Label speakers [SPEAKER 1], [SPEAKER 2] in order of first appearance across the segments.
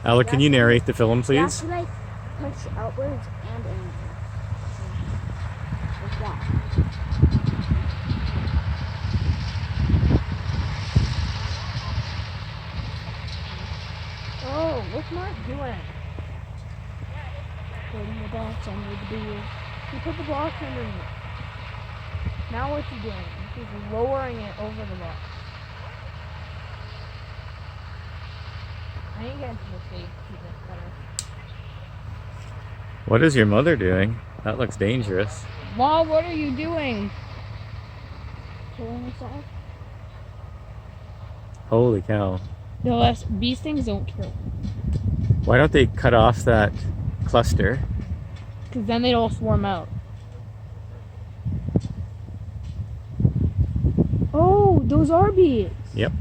[SPEAKER 1] Alec, can you narrate the film,
[SPEAKER 2] You have
[SPEAKER 1] please?
[SPEAKER 2] to like push outwards and in. Like that. Oh, what's Mark doing? Putting the box under the beer. He put the box underneath. Now what's he doing? He's lowering it over the box. I need to get into the safe to keep this better.
[SPEAKER 1] What is your mother doing? That looks dangerous.
[SPEAKER 3] Mom, what are you doing?
[SPEAKER 2] Killing himself?
[SPEAKER 1] Holy cow.
[SPEAKER 3] No, these things don't kill.
[SPEAKER 1] Why don't they cut off that cluster?
[SPEAKER 3] Because then they'd all swarm out. Oh, those are bees.
[SPEAKER 1] Yep.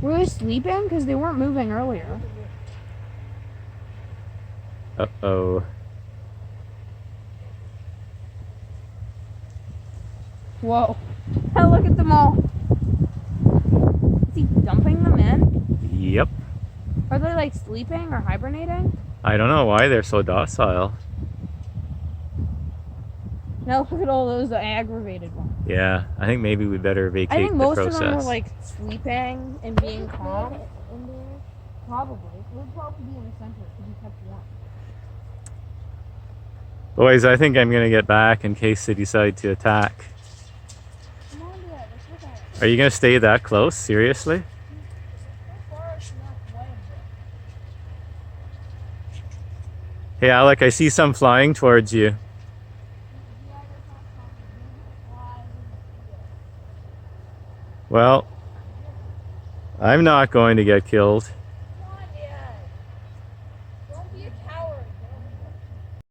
[SPEAKER 3] Were they sleeping? Because they weren't moving earlier.
[SPEAKER 1] Uh-oh.
[SPEAKER 3] Whoa. Hell, look at them all. Is he dumping them in?
[SPEAKER 1] Yep.
[SPEAKER 3] Are they like sleeping or hibernating?
[SPEAKER 1] I don't know why they're so docile.
[SPEAKER 3] Now look at all those aggravated ones.
[SPEAKER 1] Yeah, I think maybe we better vacate
[SPEAKER 3] I think
[SPEAKER 1] the
[SPEAKER 3] most
[SPEAKER 1] process.
[SPEAKER 3] of them were like sleeping and being calm.
[SPEAKER 2] In there.
[SPEAKER 3] Probably. It would probably be in the center because you kept warm.
[SPEAKER 1] Boys, I think I'm gonna get back in case they decide to attack.
[SPEAKER 2] Come on, Dad. Let's look at it.
[SPEAKER 1] Are you gonna stay that close? Seriously? Hey Alec, I see some flying towards you. Well, I'm not going to get killed.
[SPEAKER 2] Come on, Dad. Don't be a coward.